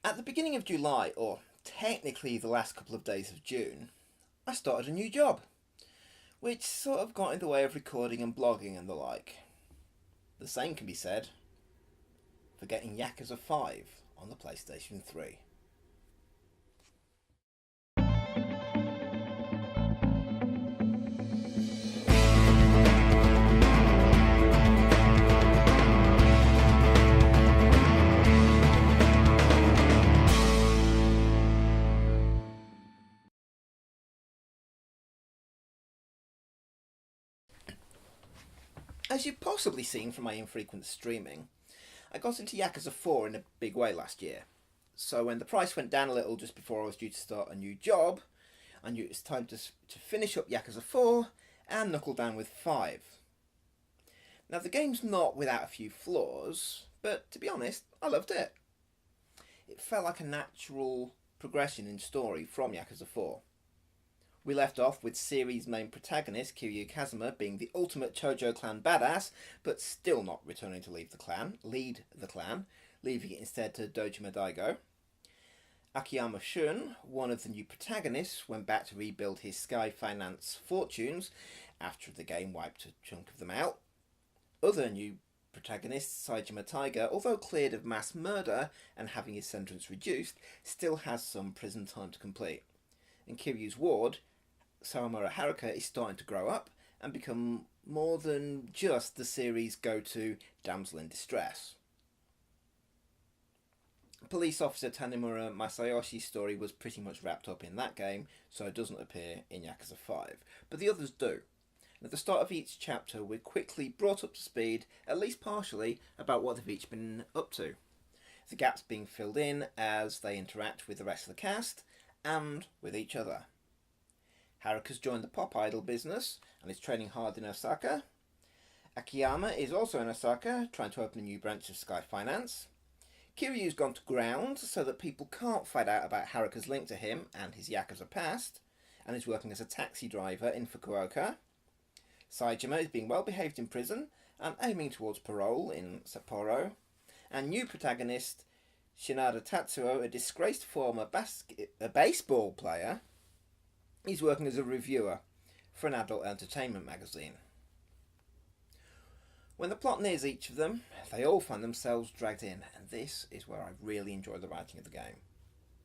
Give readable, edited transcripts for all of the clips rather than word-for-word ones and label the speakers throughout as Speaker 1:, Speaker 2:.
Speaker 1: At the beginning of July, or technically the last couple of days of June, I started a new job, which sort of got in the way of recording and blogging and the like. The same can be said for getting Yakuza 5 on the PlayStation 3. As you've possibly seen from my infrequent streaming, I got into Yakuza 4 in a big way last year. So when the price went down a little just before I was due to start a new job, I knew it was time to finish up Yakuza 4 and knuckle down with 5. Now the game's not without a few flaws, but to be honest, I loved it. It felt like a natural progression in story from Yakuza 4. We left off with series' main protagonist, Kiryu Kazuma, being the ultimate Chojo clan badass, but still not returning to lead the clan, leaving it instead to Dojima Daigo. Akiyama Shun, one of the new protagonists, went back to rebuild his Sky Finance fortunes after the game wiped a chunk of them out. Other new protagonist, Saejima Tiger, although cleared of mass murder and having his sentence reduced, still has some prison time to complete. And Kiryu's ward, Sawamura Haruka, is starting to grow up and become more than just the series' go-to damsel in distress. Police officer Tanimura Masayoshi's story was pretty much wrapped up in that game, so it doesn't appear in Yakuza 5, but the others do. And at the start of each chapter, we're quickly brought up to speed, at least partially, about what they've each been up to. The gaps being filled in as they interact with the rest of the cast, and with each other. Haruka's joined the pop idol business and is training hard in Osaka. Akiyama is also in Osaka, trying to open a new branch of Sky Finance. Kiryu's gone to ground so that people can't find out about Haruka's link to him and his Yakuza past, and is working as a taxi driver in Fukuoka. Saejima is being well behaved in prison and aiming towards parole in Sapporo. And new protagonist Shinada Tatsuo, a disgraced former baseball player, is working as a reviewer for an adult entertainment magazine. When the plot nears each of them, they all find themselves dragged in, and this is where I really enjoy the writing of the game.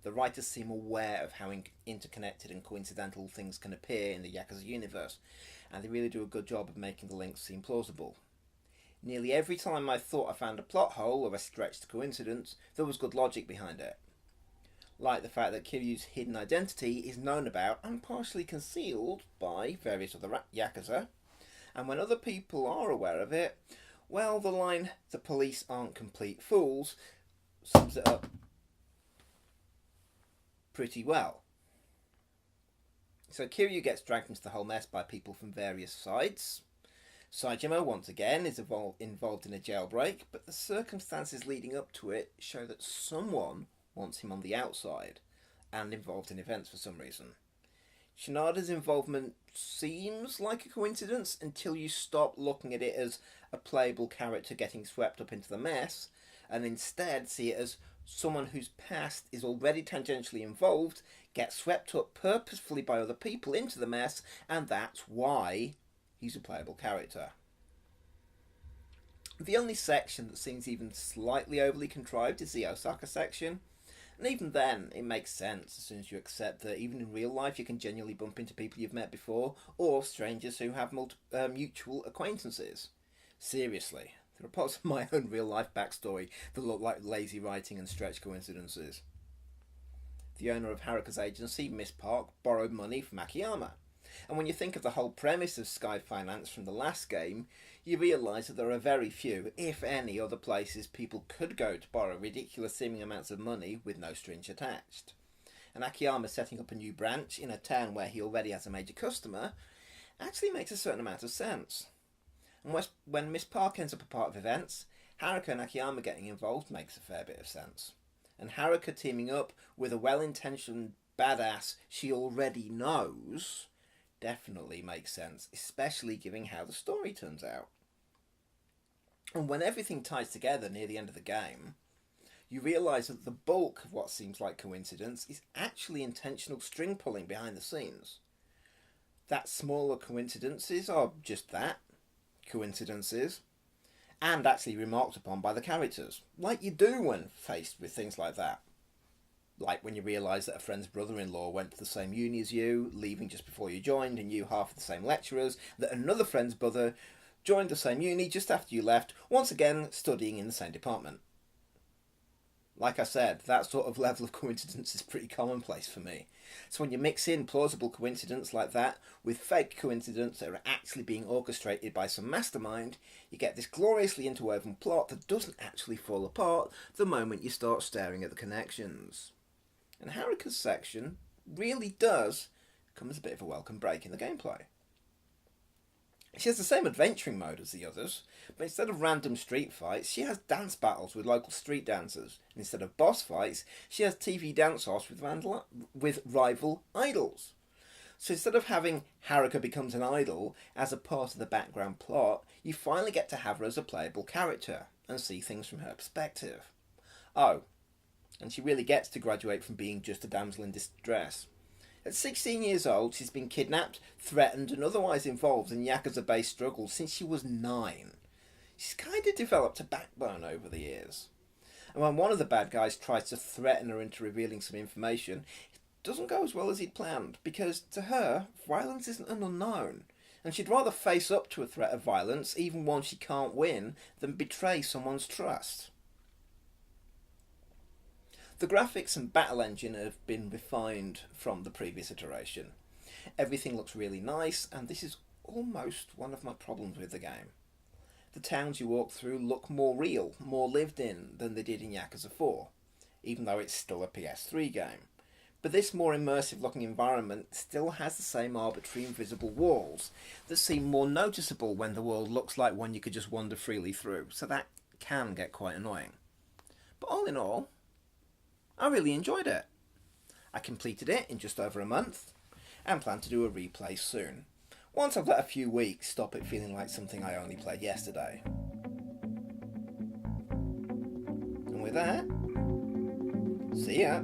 Speaker 1: The writers seem aware of how interconnected and coincidental things can appear in the Yakuza universe, and they really do a good job of making the links seem plausible. Nearly every time I thought I found a plot hole or a stretched coincidence, there was good logic behind it. Like the fact that Kiryu's hidden identity is known about and partially concealed by various other Yakuza, and when other people are aware of it, well, the line, "the police aren't complete fools," sums it up pretty well. So Kiryu gets dragged into the whole mess by people from various sides. Saejima, once again, is involved in a jailbreak, but the circumstances leading up to it show that someone wants him on the outside, and involved in events for some reason. Shinada's involvement seems like a coincidence until you stop looking at it as a playable character getting swept up into the mess, and instead see it as someone whose past is already tangentially involved, gets swept up purposefully by other people into the mess, and that's why he's a playable character. The only section that seems even slightly overly contrived is the Osaka section, and even then it makes sense as soon as you accept that even in real life you can genuinely bump into people you've met before, or strangers who have mutual acquaintances. Seriously, there are parts of my own real life backstory that look like lazy writing and stretched coincidences. The owner of Haruka's agency, Miss Park, borrowed money from Akiyama. And when you think of the whole premise of Sky Finance from the last game, you realise that there are very few, if any, other places people could go to borrow ridiculous seeming amounts of money with no strings attached. And Akiyama setting up a new branch in a town where he already has a major customer actually makes a certain amount of sense. And when Miss Park ends up a part of events, Haruka and Akiyama getting involved makes a fair bit of sense. And Haruka teaming up with a well-intentioned badass she already knows definitely makes sense, especially given how the story turns out. And when everything ties together near the end of the game, you realise that the bulk of what seems like coincidence is actually intentional string pulling behind the scenes. That smaller coincidences are just that, coincidences, and actually remarked upon by the characters, like you do when faced with things like that. Like when you realise that a friend's brother-in-law went to the same uni as you, leaving just before you joined, and you half of the same lecturers, that another friend's brother joined the same uni just after you left, once again studying in the same department. Like I said, that sort of level of coincidence is pretty commonplace for me. So when you mix in plausible coincidence like that with fake coincidence that are actually being orchestrated by some mastermind, you get this gloriously interwoven plot that doesn't actually fall apart the moment you start staring at the connections. And Haruka's section really does come as a bit of a welcome break in the gameplay. She has the same adventuring mode as the others, but instead of random street fights, she has dance battles with local street dancers. And instead of boss fights, she has TV dance-offs with rival idols. So instead of having Haruka becomes an idol as a part of the background plot, you finally get to have her as a playable character and see things from her perspective. Oh, and she really gets to graduate from being just a damsel in distress. At 16 years old, she's been kidnapped, threatened, and otherwise involved in Yakuza-based struggles since she was 9. She's kind of developed a backbone over the years. And when one of the bad guys tries to threaten her into revealing some information, it doesn't go as well as he'd planned, because to her, violence isn't an unknown, and she'd rather face up to a threat of violence, even one she can't win, than betray someone's trust. The graphics and battle engine have been refined from the previous iteration. Everything looks really nice, and this is almost one of my problems with the game. The towns you walk through look more real, more lived in than they did in Yakuza 4, even though it's still a PS3 game. But this more immersive looking environment still has the same arbitrary invisible walls that seem more noticeable when the world looks like one you could just wander freely through, so that can get quite annoying. But all in all, I really enjoyed it. I completed it in just over a month and plan to do a replay soon, once I've let a few weeks stop it feeling like something I only played yesterday. And with that, see ya!